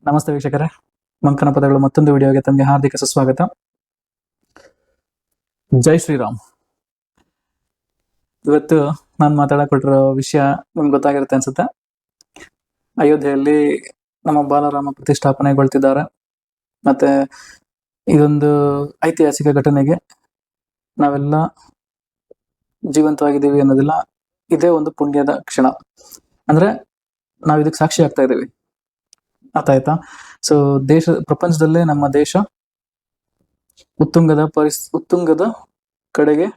ನಮಸ್ತೆ ವೀಕ್ಷಕರೇ, ಮಂಕನ ಪದಗಳು ಮತ್ತೊಂದು ವಿಡಿಯೋಗೆ ತಮಗೆ ಹಾರ್ದಿಕ ಸುಸ್ವಾಗತ. ಜೈ ಶ್ರೀರಾಮ್. ಇವತ್ತು ನಾನು ಮಾತಾಡಕೊಟ್ಟಿರೋ ವಿಷಯ ನಿಮ್ಗೆ ಗೊತ್ತಾಗಿರುತ್ತೆ ಅನ್ಸುತ್ತೆ. ಅಯೋಧ್ಯೆಯಲ್ಲಿ ನಮ್ಮ ಬಾಲರಾಮ ಪ್ರತಿಷ್ಠಾಪನೆಗೊಳ್ತಿದ್ದಾರೆ. ಮತ್ತೆ ಇದೊಂದು ಐತಿಹಾಸಿಕ ಘಟನೆಗೆ ನಾವೆಲ್ಲ ಜೀವಂತವಾಗಿದ್ದೀವಿ ಅನ್ನೋದಿಲ್ಲ, ಇದೇ ಒಂದು ಪುಣ್ಯದ ಕ್ಷಣ. ಅಂದ್ರೆ ನಾವು ಇದಕ್ಕೆ ಸಾಕ್ಷಿ ಆಗ್ತಾ ಇದ್ದೀವಿ. ಅರ್ಥ ಆಯ್ತಾ? ಸೊ ಪ್ರಪಂಚದಲ್ಲೇ ನಮ್ಮ ದೇಶ ಉತ್ತುಂಗದ ಕಡೆಗೆ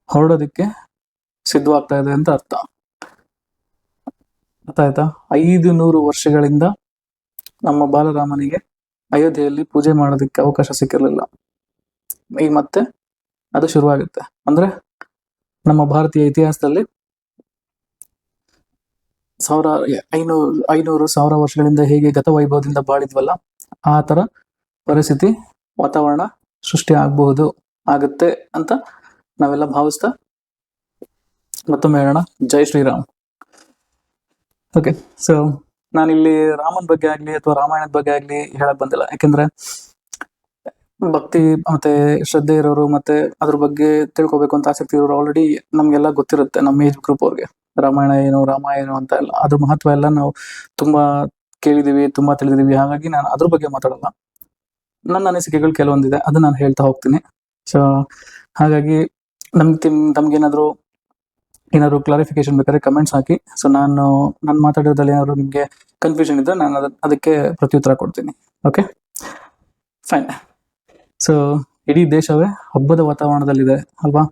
ಹೊರಡೋದಿಕ್ಕೆ ಸಿದ್ಧವಾಗ್ತಾ ಇದೆ ಅಂತ ಅರ್ಥ ಆಯ್ತಾ? 500 ವರ್ಷಗಳಿಂದ ನಮ್ಮ ಬಾಲರಾಮನಿಗೆ ಅಯೋಧ್ಯೆಯಲ್ಲಿ ಪೂಜೆ ಮಾಡೋದಕ್ಕೆ ಅವಕಾಶ ಸಿಕ್ಕಿರಲಿಲ್ಲ. ಈಗ ಮತ್ತೆ ಅದು ಶುರುವಾಗುತ್ತೆ. ಅಂದ್ರೆ ನಮ್ಮ ಭಾರತೀಯ ಇತಿಹಾಸದಲ್ಲಿ 500 ವರ್ಷಗಳಿಂದ ಹೇಗೆ ಗತವೈಭವದಿಂದ ಬಾಳಿದ್ವಲ್ಲ, ಆ ತರ ಪರಿಸ್ಥಿತಿ ವಾತಾವರಣ ಸೃಷ್ಟಿ ಆಗುತ್ತೆ ಅಂತ ನಾವೆಲ್ಲ ಭಾವಿಸ್ತಾ ಮತ್ತೊಮ್ಮೆ ಹೇಳೋಣ, ಜೈ ಶ್ರೀರಾಮ್. ಓಕೆ, ಸೊ ನಾನಿಲ್ಲಿ ರಾಮನ್ ಬಗ್ಗೆ ಆಗ್ಲಿ ಅಥವಾ ರಾಮಾಯಣದ ಬಗ್ಗೆ ಆಗ್ಲಿ ಹೇಳಕ್ ಬಂದಿಲ್ಲ. ಯಾಕೆಂದ್ರೆ ಭಕ್ತಿ ಮತ್ತೆ ಶ್ರದ್ಧೆ ಇರೋರು ಮತ್ತೆ ಅದ್ರ ಬಗ್ಗೆ ತಿಳ್ಕೊಬೇಕು ಅಂತ ಆಸಕ್ತಿ ಇರೋರು ಆಲ್ರೆಡಿ ನಮ್ಗೆಲ್ಲ ಗೊತ್ತಿರುತ್ತೆ. ನಮ್ಮ ಏಜ್ ಗ್ರೂಪ್ ಅವ್ರಿಗೆ ರಾಮಾಯಣ ಏನು ಅಂತ ಎಲ್ಲ ಅದ್ರ ಮಹತ್ವ ಎಲ್ಲ ನಾವು ತುಂಬಾ ಕೇಳಿದೀವಿ, ತುಂಬಾ ತಿಳಿದಿದೀವಿ. ಹಾಗಾಗಿ ನಾನು ಅದ್ರ ಬಗ್ಗೆ ಮಾತಾಡಲ್ಲ. ನನ್ನ ಅನಿಸಿಕೆಗಳು ಕೆಲವೊಂದಿದೆ, ಅದು ನಾನು ಹೇಳ್ತಾ ಹೋಗ್ತೀನಿ. ಸೊ ಹಾಗಾಗಿ ತಮ್ಗೇನಾದ್ರು ಕ್ಲಾರಿಫಿಕೇಶನ್ ಬೇಕಾದ್ರೆ ಕಮೆಂಟ್ಸ್ ಹಾಕಿ. ಸೊ ನಾನು ಮಾತಾಡೋದ್ರಲ್ಲಿ ಏನಾದ್ರು ನಿಮ್ಗೆ ಕನ್ಫ್ಯೂಷನ್ ಇದ್ರೆ ನಾನು ಅದಕ್ಕೆ ಪ್ರತ್ಯುತ್ತರ ಕೊಡ್ತೀನಿ. Okay, fine. ಸೊ ಇಡೀ ದೇಶವೇ ಹಬ್ಬದ ವಾತಾವರಣದಲ್ಲಿದೆ ಅಲ್ವಾ?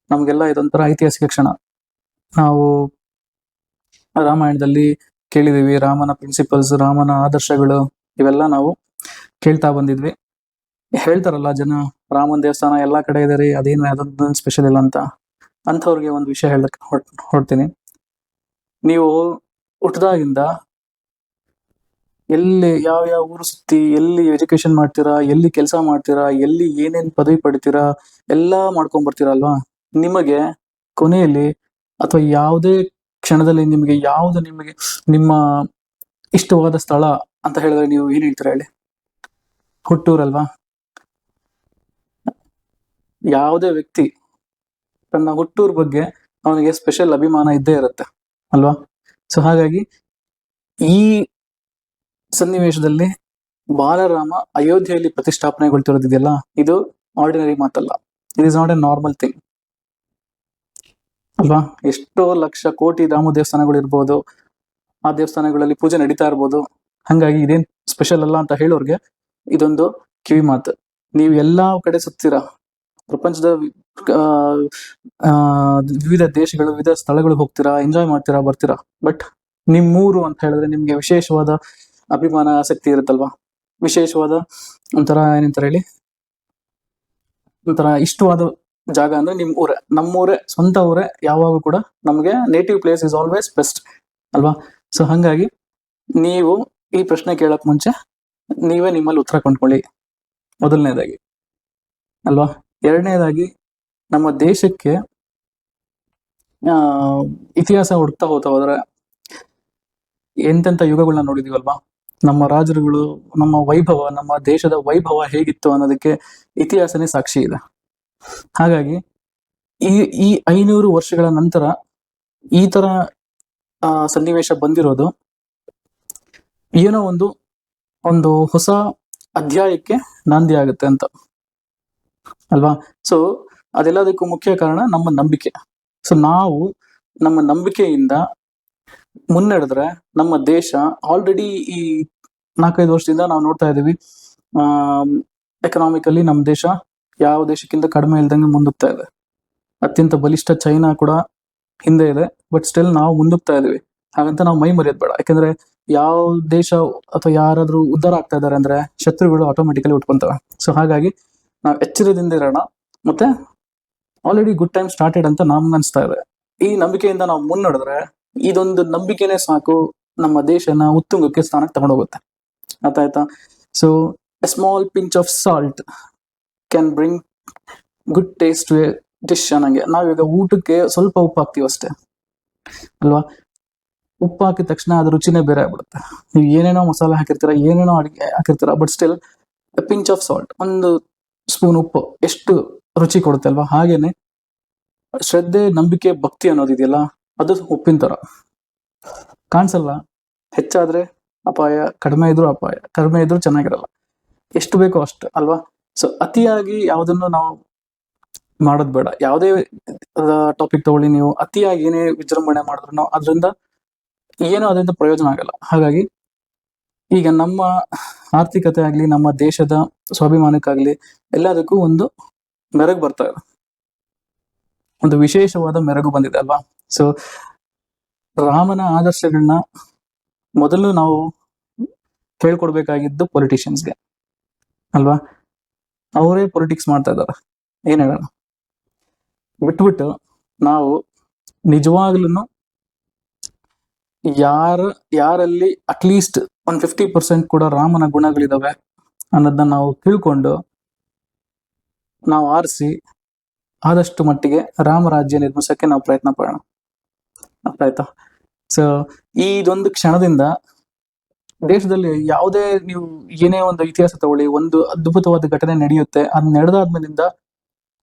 ನಮ್ಗೆಲ್ಲ ಇದೊಂಥರ ಐತಿಹಾಸಿಕ ಕ್ಷಣ. ನಾವು ರಾಮಾಯಣದಲ್ಲಿ ಕೇಳಿದೀವಿ, ರಾಮನ ಪ್ರಿನ್ಸಿಪಲ್ಸ್, ರಾಮನ ಆದರ್ಶಗಳು ಇವೆಲ್ಲ ನಾವು ಕೇಳ್ತಾ ಬಂದಿದ್ವಿ. ಹೇಳ್ತಾರಲ್ಲ ಜನ, ರಾಮನ ದೇವಸ್ಥಾನ ಎಲ್ಲಾ ಕಡೆ ಇದೆ ರೀ, ಅದೊಂದು ಸ್ಪೆಷಲ್ ಇಲ್ಲ ಅಂತ. ಅಂಥವ್ರಿಗೆ ಒಂದು ವಿಷಯ ಹೇಳಕ್ ಹೊಡ್ತೀನಿ. ನೀವು ಹುಟ್ಟದಾಗಿಂದ ಎಲ್ಲಿ ಯಾವ ಊರು ಸುತ್ತಿ, ಎಲ್ಲಿ ಎಜುಕೇಶನ್ ಮಾಡ್ತೀರಾ, ಎಲ್ಲಿ ಕೆಲಸ ಮಾಡ್ತೀರಾ, ಎಲ್ಲಿ ಏನೇನ್ ಪದವಿ ಪಡಿತೀರಾ ಎಲ್ಲಾ ಮಾಡ್ಕೊಂಡ್ ಬರ್ತೀರಾ ಅಲ್ವಾ? ನಿಮಗೆ ಕೊನೆಯಲ್ಲಿ ಅಥವಾ ಯಾವುದೇ ಕ್ಷಣದಲ್ಲಿ ನಿಮಗೆ ನಿಮ್ಮ ಇಷ್ಟವಾದ ಸ್ಥಳ ಅಂತ ಹೇಳಿದ್ರೆ ನೀವು ಏನ್ ಹೇಳ್ತೀರಾ ಹೇಳಿ? ಹುಟ್ಟೂರಲ್ವಾ? ಯಾವುದೇ ವ್ಯಕ್ತಿ ತನ್ನ ಹುಟ್ಟೂರ್ ಬಗ್ಗೆ ಅವನಿಗೆ ಸ್ಪೆಷಲ್ ಅಭಿಮಾನ ಇದ್ದೇ ಇರುತ್ತೆ ಅಲ್ವಾ? ಸೊ ಹಾಗಾಗಿ ಈ ಸನ್ನಿವೇಶದಲ್ಲಿ ಬಾಲರಾಮ ಅಯೋಧ್ಯೆಯಲ್ಲಿ ಪ್ರತಿಷ್ಠಾಪನೆಗೊಳ್ತಿರೋದಿದೆಯಲ್ಲ, ಇದು ಆರ್ಡಿನರಿ ಮಾತಲ್ಲ. It is not A normal thing ಅಲ್ವಾ? ಎಷ್ಟೋ ಲಕ್ಷ ಕೋಟಿ ರಾಮ ದೇವಸ್ಥಾನಗಳು ಇರ್ಬೋದು, ಆ ದೇವಸ್ಥಾನಗಳಲ್ಲಿ ಪೂಜೆ ನಡೀತಾ ಇರ್ಬೋದು. ಹಂಗಾಗಿ ಇದೇನ್ ಸ್ಪೆಷಲ್ ಅಲ್ಲ ಅಂತ ಹೇಳೋರ್ಗೆ ಇದೊಂದು ಕಿವಿ ಮಾತು. ನೀವು ಎಲ್ಲಾ ಕಡೆ ಸುತ್ತೀರಾ, ಪ್ರಪಂಚದ ವಿವಿಧ ದೇಶಗಳು, ವಿವಿಧ ಸ್ಥಳಗಳು ಹೋಗ್ತೀರಾ, ಎಂಜಾಯ್ ಮಾಡ್ತೀರಾ, ಬರ್ತೀರಾ. ಬಟ್ ನಿಮ್ಮೂರು ಅಂತ ಹೇಳಿದ್ರೆ ನಿಮ್ಗೆ ವಿಶೇಷವಾದ ಅಭಿಮಾನ, ಆಸಕ್ತಿ ಇರುತ್ತಲ್ವಾ? ವಿಶೇಷವಾದ ಒಂಥರ ಏನಂತಾರೆ ಹೇಳಿ, ಒಂಥರ ಇಷ್ಟವಾದ ಜಾಗ ಅಂದ್ರೆ ನಿಮ್ ಊರೇ, ನಮ್ಮೂರೇ, ಸ್ವಂತ ಊರೇ. ಯಾವಾಗ ಕೂಡ ನಮ್ಗೆ native place is always best ಅಲ್ವಾ? ಸೊ ಹಂಗಾಗಿ ನೀವು ಈ ಪ್ರಶ್ನೆ ಕೇಳಕ್ ಮುಂಚೆ ನೀವೇ ನಿಮ್ಮಲ್ಲಿ ಉತ್ತರ ಕೊಂಡ್ಕೊಳ್ಳಿ, ಮೊದಲನೇದಾಗಿ ಅಲ್ವಾ? ಎರಡನೇದಾಗಿ, ನಮ್ಮ ದೇಶಕ್ಕೆ ಇತಿಹಾಸ ಹುಡುಕ್ತಾ ಹೋದ್ರೆ ಎಂತೆಂಥ ಯುಗಗಳನ್ನ ನೋಡಿದೀವಲ್ವಾ? ನಮ್ಮ ರಾಜರುಗಳು, ನಮ್ಮ ವೈಭವ, ನಮ್ಮ ದೇಶದ ವೈಭವ ಹೇಗಿತ್ತು ಅನ್ನೋದಕ್ಕೆ ಇತಿಹಾಸನೇ ಸಾಕ್ಷಿ ಇದೆ. ಹಾಗಾಗಿ ಈ 500 ವರ್ಷಗಳ ನಂತರ ಈ ತರ ಸನ್ನಿವೇಶ ಬಂದಿರೋದು ಏನೋ ಒಂದು ಹೊಸ ಅಧ್ಯಾಯಕ್ಕೆ ನಾಂದಿ ಆಗುತ್ತೆ ಅಂತ ಅಲ್ವಾ? ಸೊ ಅದೆಲ್ಲದಕ್ಕೂ ಮುಖ್ಯ ಕಾರಣ ನಮ್ಮ ನಂಬಿಕೆ. ಸೊ ನಾವು ನಮ್ಮ ನಂಬಿಕೆಯಿಂದ ಮುನ್ನಡೆದ್ರೆ ನಮ್ಮ ದೇಶ ಆಲ್ರೆಡಿ ಈ 4-5 ವರ್ಷದಿಂದ ನಾವು ನೋಡ್ತಾ ಇದೀವಿ, ಎಕನಾಮಿಕಲಿ ನಮ್ಮ ದೇಶ ಯಾವ ದೇಶಕ್ಕಿಂತ ಕಡಿಮೆ ಇಲ್ದಂಗೆ ಮುಂದುಕ್ತಾ ಇದೆ. ಅತ್ಯಂತ ಬಲಿಷ್ಠ ಚೈನಾ ಕೂಡ ಹಿಂದೆ ಇದೆ, ಬಟ್ ಸ್ಟಿಲ್ ನಾವು ಮುಂದುಕ್ತಾ ಇದೀವಿ. ಹಾಗಂತ ನಾವು ಮೈ ಮರೆಯೋದು ಬೇಡ. ಯಾಕಂದ್ರೆ ಯಾವ ದೇಶ ಅಥವಾ ಯಾರಾದ್ರೂ ಉದ್ಧಾರ ಆಗ್ತಾ ಇದಾರೆ ಅಂದ್ರೆ ಶತ್ರುಗಳು ಆಟೋಮೆಟಿಕಲಿ ಉಟ್ಕೊಂತವೆ. ಸೊ ಹಾಗಾಗಿ ನಾವು ಎಚ್ಚರದಿಂದ ಇರೋಣ. ಮತ್ತೆ ಆಲ್ರೆಡಿ ಗುಡ್ ಟೈಮ್ ಸ್ಟಾರ್ಟೆಡ್ ಅಂತ ನಮ್ಗೆ ಅನ್ಸ್ತಾ ಇದೆ. ಈ ನಂಬಿಕೆಯಿಂದ ನಾವು ಮುನ್ನಡೆದ್ರೆ ಇದೊಂದು ನಂಬಿಕೆನೇ ಸಾಕು ನಮ್ಮ ದೇಶನ ಉತ್ತುಂಗಕ್ಕೆ ಸ್ಥಾನಕ್ಕೆ ತಗೊಂಡೋಗುತ್ತೆ. ಆಯ್ತಾ? So a small pinch of salt can bring good taste to a dish ಅನ್ನಂಗೆ. ನಾವೀಗ ಊಟಕ್ಕೆ ಸ್ವಲ್ಪ ಉಪ್ಪು ಹಾಕ್ತೀವಿ ಅಷ್ಟೇ ಅಲ್ವಾ? ಉಪ್ಪು ಹಾಕಿದ ತಕ್ಷಣ ಅದ್ರ ರುಚಿನೇ ಬೇರೆ ಆಗ್ಬಿಡುತ್ತೆ. ನೀವು ಏನೇನೋ ಮಸಾಲೆ ಹಾಕಿರ್ತೀರ, ಏನೇನೋ ಅಡಿಗೆ ಹಾಕಿರ್ತೀರ, but still pinch of salt, ಒಂದು ಸ್ಪೂನ್ ಉಪ್ಪು ಎಷ್ಟು ರುಚಿ ಕೊಡುತ್ತೆ ಅಲ್ವಾ? ಹಾಗೇನೆ ಶ್ರದ್ಧೆ, ನಂಬಿಕೆ, ಭಕ್ತಿ ಅನ್ನೋದಿದೆಯಲ್ಲ, ಅದು ಉಪ್ಪಿನ ತರ ಕಾಣಿಸಲ್ಲ. ಹೆಚ್ಚಾದ್ರೆ ಅಪಾಯ, ಕಡಿಮೆ ಇದ್ರೂ ಅಪಾಯ, ಕಡಿಮೆ ಇದ್ರೂ ಚೆನ್ನಾಗಿರಲ್ಲ. ಎಷ್ಟು ಬೇಕೋ ಅಷ್ಟು ಅಲ್ವಾ? ಸೊ ಅತಿಯಾಗಿ ಯಾವುದನ್ನು ನಾವು ಮಾಡೋದ್ ಬೇಡ. ಯಾವುದೇ ಟಾಪಿಕ್ ತಗೊಳ್ಳಿ, ನೀವು ಅತಿಯಾಗಿ ಏನೇ ವಿಜೃಂಭಣೆ ಮಾಡಿದ್ರು ಅದರಿಂದ ಏನೋ ಅದರಿಂದ ಪ್ರಯೋಜನ ಆಗಲ್ಲ. ಹಾಗಾಗಿ ಈಗ ನಮ್ಮ ಆರ್ಥಿಕತೆ ಆಗ್ಲಿ, ನಮ್ಮ ದೇಶದ ಸ್ವಾಭಿಮಾನಕ್ಕಾಗ್ಲಿ, ಎಲ್ಲದಕ್ಕೂ ಒಂದು ಮೆರಗು ಬರ್ತಾ ಇದೆ, ಒಂದು ವಿಶೇಷವಾದ ಮೆರಗು ಬಂದಿದೆ ಅಲ್ವಾ? ಸೊ ರಾಮನ ಆದರ್ಶಗಳನ್ನ ಮೊದಲು ನಾವು ಕೇಳ್ಕೊಡ್ಬೇಕಾಗಿದ್ದು ಪೊಲಿಟಿಷಿಯನ್ಸ್ಗೆ ಅಲ್ವಾ? ಅವರೇ ಪೊಲಿಟಿಕ್ಸ್ ಮಾಡ್ತಾ ಇದ್ದಾರೆ. ಏನ್ ಹೇಳೋಣ, ಬಿಟ್ಬಿಟ್ಟು ನಾವು ನಿಜವಾಗ್ಲೂ ಯಾರಲ್ಲಿ ಅಟ್ಲೀಸ್ಟ್ 50% ಕೂಡ ರಾಮನ ಗುಣಗಳಿದಾವೆ ಅನ್ನೋದನ್ನ ನಾವು ತಿಳ್ಕೊಂಡು ನಾವು ಆರಿಸಿ ಆದಷ್ಟು ಮಟ್ಟಿಗೆ ರಾಮರಾಜ್ಯ ನಿರ್ಮಿಸಕ್ಕೆ ನಾವು ಪ್ರಯತ್ನ ಪಡೋಣ. ಅರ್ಥ ಆಯ್ತಾ? ಸೊ ಇದೊಂದು ಕ್ಷಣದಿಂದ ದೇಶದಲ್ಲಿ ಯಾವುದೇ, ನೀವು ಏನೇ ಒಂದು ಇತಿಹಾಸ ತಗೊಳ್ಳಿ, ಒಂದು ಅದ್ಭುತವಾದ ಘಟನೆ ನಡೆಯುತ್ತೆ. ಅದು ನಡೆದಾದ್ಮೇಲಿಂದ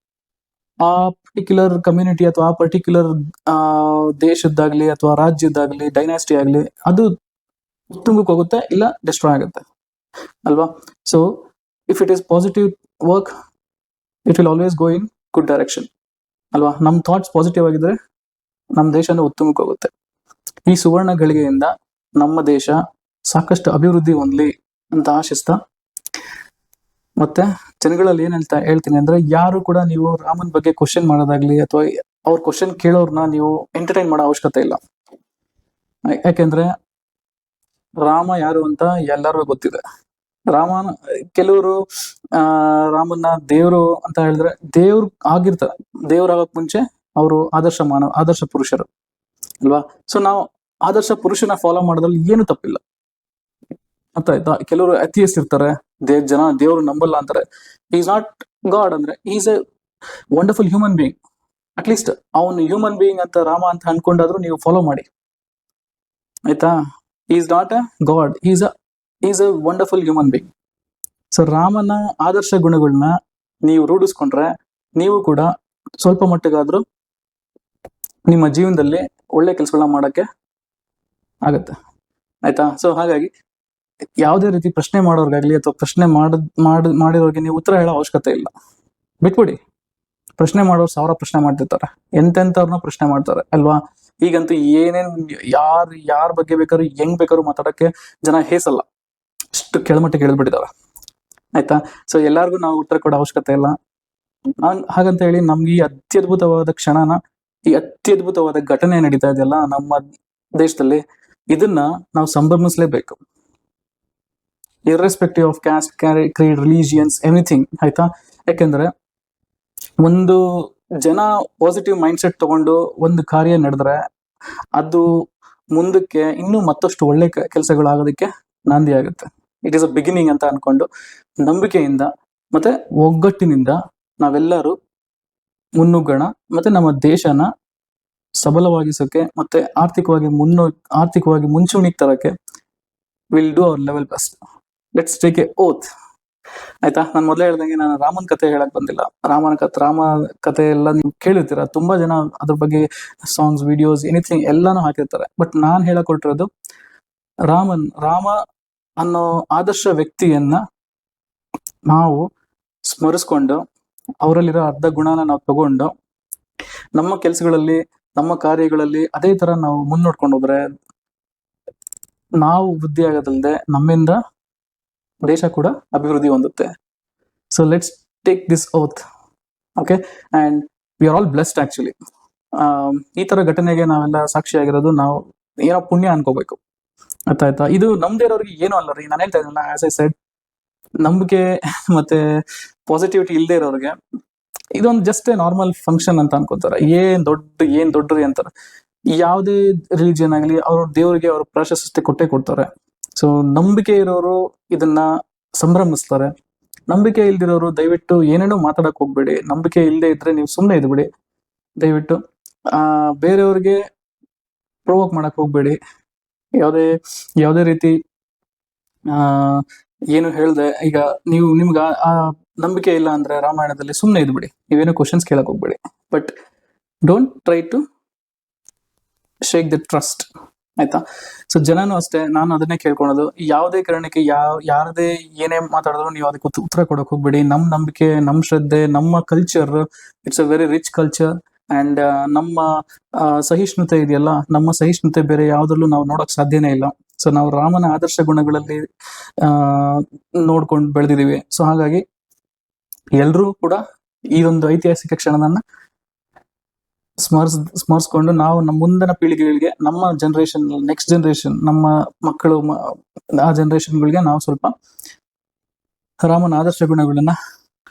ಆ ಪರ್ಟಿಕ್ಯುಲರ್ ಕಮ್ಯುನಿಟಿ ಅಥವಾ ಆ ಪರ್ಟಿಕ್ಯುಲರ್ ದೇಶದ್ದಾಗ್ಲಿ ಅಥವಾ ರಾಜ್ಯದ್ದಾಗ್ಲಿ, ಡೈನಾಸ್ಟಿ ಆಗ್ಲಿ, ಅದು ಉತ್ತುಂಗಕ್ಕೆ ಹೋಗುತ್ತೆ, ಇಲ್ಲ ಡಿಸ್ಟ್ರಾಯ್ ಆಗುತ್ತೆ ಅಲ್ವಾ? So if it is positive work, it will always go in good direction ಅಲ್ವಾ? ನಮ್ಮ ಥಾಟ್ಸ್ ಪಾಸಿಟಿವ್ ಆಗಿದ್ರೆ ನಮ್ಮ ದೇಶನ ಉತ್ತುಂಗಕ್ಕೆ ಹೋಗುತ್ತೆ. ಈ ಸುವರ್ಣ ಗಳಿಗೆಯಿಂದ ನಮ್ಮ ದೇಶ ಸಾಕಷ್ಟು ಅಭಿವೃದ್ಧಿ ಹೊಂದಲಿ ಅಂತ ಆಶಿಸ್ತಾ, ಮತ್ತೆ ಜನಗಳಲ್ಲಿ ಏನ್ ಹೇಳ್ತೀನಿ ಅಂದ್ರೆ, ಯಾರು ಕೂಡ ನೀವು ರಾಮನ್ ಬಗ್ಗೆ ಕ್ವಶನ್ ಮಾಡೋದಾಗ್ಲಿ ಅಥವಾ ಅವ್ರ ಕ್ವಶನ್ ಕೇಳೋರ್ನ ನೀವು ಎಂಟರ್ಟೈನ್ ಮಾಡೋ ಅವಶ್ಯಕತೆ ಇಲ್ಲ. ಯಾಕೆಂದ್ರೆ ರಾಮ ಯಾರು ಅಂತ ಎಲ್ಲರಿಗೂ ಗೊತ್ತಿದೆ. ಕೆಲವರು ರಾಮನ್ನ ದೇವ್ರು ಅಂತ ಹೇಳಿದ್ರೆ, ದೇವ್ರು ಆಗಿರ್ತಾರೆ, ದೇವ್ರಾಗಕ್ ಮುಂಚೆ ಅವರು ಆದರ್ಶ ಪುರುಷರು ಅಲ್ವಾ? ಸೊ ನಾವು ಆದರ್ಶ ಪುರುಷನ ಫಾಲೋ ಮಾಡೋದ್ರಲ್ಲಿ ಏನು ತಪ್ಪಿಲ್ಲ. ಅರ್ಥ ಆಯ್ತಾ? ಕೆಲವರು ಅಥಿಯಸ್ಟ್ ಇರ್ತಾರೆ, ದೇವ್ರು ನಂಬಲ್ಲ ಅಂತಾರೆ. ಈಸ್ ನಾಟ್ ಗಾಡ್ ಅಂದ್ರೆ is A wonderful human being. At least ಅವನು ಹ್ಯೂಮನ್ ಬೀಯಿಂಗ್ ಅಂತ ರಾಮ ಅಂತ ಅನ್ಕೊಂಡಾದ್ರೂ ನೀವು ಫಾಲೋ ಮಾಡಿ, ಆಯ್ತಾ? Is not a god, is a wonderful human being. So ರಾಮನ ಆದರ್ಶ ಗುಣಗಳನ್ನ ನೀವು ರೂಢಿಸ್ಕೊಂಡ್ರೆ ನೀವು ಕೂಡ ಸ್ವಲ್ಪ ಮಟ್ಟಿಗಾದ್ರೂ ನಿಮ್ಮ ಜೀವನದಲ್ಲಿ ಒಳ್ಳೆ ಕೆಲಸಗಳನ್ನ ಮಾಡಕ್ಕೆ ಆಗತ್ತೆ, ಆಯ್ತಾ? ಸೊ ಹಾಗಾಗಿ ಯಾವುದೇ ರೀತಿ ಪ್ರಶ್ನೆ ಮಾಡೋರ್ಗಾಗ್ಲಿ ಅಥವಾ ಪ್ರಶ್ನೆ ಮಾಡಿರೋರ್ಗೆ ನೀವು ಉತ್ತರ ಹೇಳೋ ಅವಶ್ಯಕತೆ ಇಲ್ಲ. ಬಿಟ್ಬಿಡಿ. ಪ್ರಶ್ನೆ ಮಾಡೋರು 1000 ಪ್ರಶ್ನೆ ಮಾಡ್ತಿರ್ತಾರೆ, ಎಂತೆಂಥವ್ರನ್ನ ಪ್ರಶ್ನೆ ಮಾಡ್ತಾರೆ ಅಲ್ವಾ? ಈಗಂತೂ ಏನೇನ್ ಯಾರ ಬಗ್ಗೆ ಬೇಕಾದ್ರೂ ಹೆಂಗ್ ಬೇಕಾದ್ರೂ ಮಾತಾಡಕ್ಕೆ ಜನ ಹೇಸಲ್ಲ, ಅಷ್ಟು ಕೆಳಮಟ್ಟಿಗೆ ಇಳಿದ್ಬಿಟ್ಟಿದ್ದಾರೆ, ಆಯ್ತಾ? ಸೊ ಎಲ್ಲಾರ್ಗು ನಾವು ಉತ್ತರ ಕೊಡೋ ಅವಶ್ಯಕತೆ ಇಲ್ಲ. ಹಾಗಂತ ಹೇಳಿ ನಮ್ಗೆ ಈ ಅತ್ಯದ್ಭುತವಾದ ಕ್ಷಣನ, ಈ ಅತ್ಯದ್ಭುತವಾದ ಘಟನೆ ನಡೀತಾ ಇದೆಯಲ್ಲ ನಮ್ಮ ದೇಶದಲ್ಲಿ, ಇದನ್ನ ನಾವು ಸಂಭ್ರಮಿಸ್ಲೇಬೇಕು, irrespective of caste, creed, religions, anything, ಆಯ್ತಾ? ಯಾಕೆಂದ್ರೆ ಒಂದು ಜನ ಪಾಸಿಟಿವ್ ಮೈಂಡ್ ಸೆಟ್ ತಗೊಂಡು ಒಂದು ಕಾರ್ಯ ನಡೆದ್ರೆ ಅದು ಮುಂದಕ್ಕೆ ಇನ್ನೂ ಮತ್ತಷ್ಟು ಒಳ್ಳೆ ಕೆಲಸಗಳಾಗೋದಕ್ಕೆ ನಾಂದಿ ಆಗುತ್ತೆ. ಇಟ್ ಈಸ್ ಅ ಬಿಗಿನಿಂಗ್ ಅಂತ ಅನ್ಕೊಂಡು ನಂಬಿಕೆಯಿಂದ ಮತ್ತೆ ಒಗ್ಗಟ್ಟಿನಿಂದ ನಾವೆಲ್ಲರೂ ಮುನ್ನುಗ್ಗೋಣ. ಮತ್ತೆ ನಮ್ಮ ದೇಶನ ಸಬಲವಾಗಿಸೋಕೆ ಮತ್ತೆ ಆರ್ಥಿಕವಾಗಿ ಮುಂಚೂಣಿಗೆ ತರಕ್ಕೆ will do our level best. Let's take a oath, ಆಯ್ತಾ? ನಾನು ಮೊದಲೇ ಹೇಳ್ದಂಗೆ ನಾನು ರಾಮನ್ ಕತೆ ಹೇಳಕ್ ಬಂದಿಲ್ಲ. ರಾಮ ಕತೆ ಎಲ್ಲ ನೀವು ಕೇಳಿರ್ತೀರ, ತುಂಬಾ ಜನ ಅದ್ರ ಬಗ್ಗೆ ಸಾಂಗ್ಸ್, ವಿಡಿಯೋಸ್, ಎನಿಥಿಂಗ್ ಎಲ್ಲಾನು ಹಾಕಿರ್ತಾರೆ. ಬಟ್ ನಾನ್ ಹೇಳಕ್ ಹೊರಟಿರೋದು ರಾಮ ಅನ್ನೋ ಆದರ್ಶ ವ್ಯಕ್ತಿಯನ್ನ ನಾವು ಸ್ಮರಿಸ್ಕೊಂಡು ಅವರಲ್ಲಿರೋ ಅರ್ಧ ಗುಣನ ನಾವು ತಗೊಂಡು ನಮ್ಮ ಕೆಲಸಗಳಲ್ಲಿ, ನಮ್ಮ ಕಾರ್ಯಗಳಲ್ಲಿ ಅದೇ ತರ ನಾವು ಮುನ್ನೋಡ್ಕೊಂಡು ಹೋದ್ರೆ ನಾವು ವೃದ್ಧಿ ಆಗೋದಲ್ಲದೆ ನಮ್ಮಿಂದ ದೇಶ ಕೂಡ ಅಭಿವೃದ್ಧಿ ಹೊಂದುತ್ತೆ. So let's take this oath, okay? And we are all blessed actually. ಈ ತರ ಘಟನೆಗೆ ನಾವೆಲ್ಲ ಸಾಕ್ಷಿಯಾಗಿರೋದು ನಾವು ಏನೋ ಪುಣ್ಯ ಅನ್ಕೋಬೇಕು, ಆಯ್ತಾ? ಇದು ನಮ್ದೇ ಇರೋರಿಗೆ ಏನೂ ಅಲ್ಲ ರೀ. ನಾನು ಹೇಳ್ತಾ ಇದ್ದೀನಿ, ಆಸ್ ಐ ಸೆಡ್, ನಂಬಿಕೆ ಮತ್ತೆ ಪಾಸಿಟಿವಿಟಿ ಇಲ್ಲದೆ ಇರೋರಿಗೆ ಇದೊಂದು ಜಸ್ಟ್ ನಾರ್ಮಲ್ ಫಂಕ್ಷನ್ ಅಂತ ಅನ್ಕೋತಾರೆ. ಏನ್ ದೊಡ್ಡರಿ ಅಂತಾರೆ. ಯಾವುದೇ ರಿಲಿಜಿಯನ್ ಆಗಲಿ ಅವ್ರ ದೇವರಿಗೆ ಅವ್ರ ಪ್ರಾಶಸ್ತ್ಯ ಕೊಡ್ತಾರೆ. ಸೊ ನಂಬಿಕೆ ಇರೋರು ಇದನ್ನ ಸಂಭ್ರಮಿಸ್ತಾರೆ. ನಂಬಿಕೆ ಇಲ್ದಿರೋರು ದಯವಿಟ್ಟು ಏನೇನೋ ಮಾತಾಡಕ್ ಹೋಗ್ಬೇಡಿ. ನಂಬಿಕೆ ಇಲ್ಲದೆ ಇದ್ರೆ ನೀವು ಸುಮ್ಮನೆ ಇದ್ಬಿಡಿ ದಯವಿಟ್ಟು. ಬೇರೆಯವ್ರಿಗೆ ಪ್ರೊವೋಕ್ ಮಾಡಕ್ ಹೋಗ್ಬೇಡಿ. ಯಾವುದೇ ಯಾವುದೇ ರೀತಿ ಆ ಏನು ಹೇಳ್ದೆ, ಈಗ ನಿಮ್ಗೆ ಆ ನಂಬಿಕೆ ಇಲ್ಲ ಅಂದ್ರೆ ರಾಮಾಯಣದಲ್ಲಿ ಸುಮ್ಮನೆ ಇದ್ಬಿಡಿ, ನೀವೇನು ಕ್ವಶನ್ಸ್ ಕೇಳಕ್ ಹೋಗ್ಬೇಡಿ. But don't try to shake the trust, ಆಯ್ತಾ? ಸೊ ಜನನು ಅಷ್ಟೇ, ನಾನು ಅದನ್ನೇ ಕೇಳ್ಕೊಳೋದು, ಯಾವುದೇ ಕಾರಣಕ್ಕೆ ಯಾರದೇ ಏನೇ ಮಾತಾಡಿದ್ರು ನೀವು ಅದಕ್ಕೆ ಉತ್ತರ ಕೊಡಕ್ ಹೋಗ್ಬೇಡಿ. ನಮ್ಮ ನಂಬಿಕೆ, ನಮ್ಮ ಶ್ರದ್ಧೆ, ನಮ್ಮ culture, it's a very rich culture. And ನಮ್ಮ ಸಹಿಷ್ಣುತೆ ಇದೆಯಲ್ಲ, ನಮ್ಮ ಸಹಿಷ್ಣುತೆ ಬೇರೆ ಯಾವ್ದ್ರಲ್ಲೂ ನಾವು ನೋಡಕ್ ಸಾಧ್ಯನೇ ಇಲ್ಲ. ಸೊ ನಾವು ರಾಮನ ಆದರ್ಶ ಗುಣಗಳಲ್ಲಿ ನೋಡ್ಕೊಂಡು ಬೆಳೆದಿದೀವಿ. ಸೊ ಹಾಗಾಗಿ ಎಲ್ರೂ ಕೂಡ ಈ ಒಂದು ಐತಿಹಾಸಿಕ ಕ್ಷಣವನ್ನ ಸ್ಮರಿಸ್ಕೊಂಡು ನಾವು ನಮ್ಮ ಮುಂದಿನ ಪೀಳಿಗೆಗಳಿಗೆ, ನಮ್ಮ ಜನರೇಷನ್, ನೆಕ್ಸ್ಟ್ ಜನರೇಷನ್, ನಮ್ಮ ಮಕ್ಕಳು, ಆ ಜನರೇಷನ್ಗಳಿಗೆ ನಾವು ಸ್ವಲ್ಪ ರಾಮನ ಆದರ್ಶ ಗುಣಗಳನ್ನ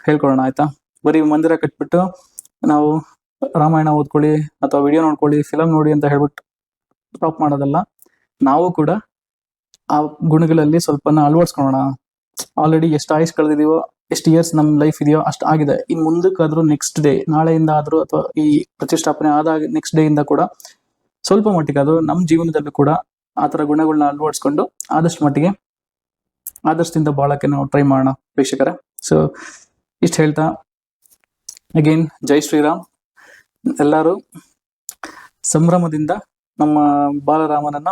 ಹೇಳ್ಕೊಡೋಣ, ಆಯ್ತಾ? ಬರೀ ಮಂದಿರ ಕಟ್ಬಿಟ್ಟು ನಾವು ರಾಮಾಯಣ ಓದ್ಕೊಳ್ಳಿ ಅಥವಾ ವಿಡಿಯೋ ನೋಡ್ಕೊಳ್ಳಿ, ಫಿಲಮ್ ನೋಡಿ ಅಂತ ಹೇಳ್ಬಿಟ್ಟು ಸ್ಟಾಪ್ ಮಾಡೋದಲ್ಲ. ನಾವು ಕೂಡ ಆ ಗುಣಗಳಲ್ಲಿ ಸ್ವಲ್ಪನ ಅಳವಡಿಸ್ಕೊಳ್ಳೋಣ. ಆಲ್ರೆಡಿ ಎಷ್ಟು ಆಯುಷ್ ಕಳೆದಿದೀವೋ, ಎಷ್ಟು ಇಯರ್ಸ್ ನಮ್ಮ ಲೈಫ್ ಇದೆಯೋ ಅಷ್ಟು ಆಗಿದೆ. ಇನ್ ಮುಂದಕ್ಕಾದ್ರೂ ನೆಕ್ಸ್ಟ್ ಡೇ, ನಾಳೆಯಿಂದ ಆದ್ರೂ ಅಥವಾ ಈ ಪ್ರತಿಷ್ಠಾಪನೆ ಆದಾಗ ನೆಕ್ಸ್ಟ್ ಡೇ ಇಂದ ಕೂಡ ಸ್ವಲ್ಪ ಮಟ್ಟಿಗಾದ್ರೂ ನಮ್ಮ ಜೀವನದಲ್ಲೂ ಕೂಡ ಆ ಥರ ಗುಣಗಳನ್ನ ಅಳವಡಿಸ್ಕೊಂಡು ಆದಷ್ಟು ಮಟ್ಟಿಗೆ ಆದರ್ಶದಿಂದ ಬಾಳಕ್ಕೆ ನಾವು ಟ್ರೈ ಮಾಡೋಣ ವೀಕ್ಷಕರೇ. ಸೊ ಇಷ್ಟು ಹೇಳ್ತಾ ಅಗೇನ್ ಜೈ ಶ್ರೀರಾಮ್. ಎಲ್ಲರೂ ಸಂಭ್ರಮದಿಂದ ನಮ್ಮ ಬಾಲರಾಮನನ್ನ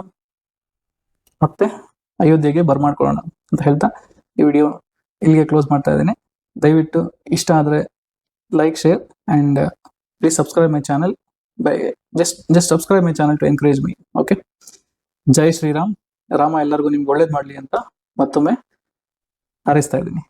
ಮತ್ತೆ ಅಯೋಧ್ಯೆಗೆ ಬರ್ಮಾಡ್ಕೊಳ್ಳೋಣ ಅಂತ ಹೇಳ್ತಾ ಈ ವಿಡಿಯೋ ಇಲ್ಲಿಗೆ ಕ್ಲೋಸ್ ಮಾಡ್ತಾ ಇದ್ದೀನಿ. ದಯವಿಟ್ಟು ಇಷ್ಟ ಆದರೆ like, share and please subscribe my channel. Just subscribe my channel to encourage me. Okay, Jai Shriram. Rama ಎಲ್ಲರಿಗೂ ನಿಮ್ಗೆ ಒಳ್ಳೇದು ಮಾಡಲಿ ಅಂತ ಮತ್ತೊಮ್ಮೆ ಹಾರೈಸ್ತಾ ಇದ್ದೀನಿ.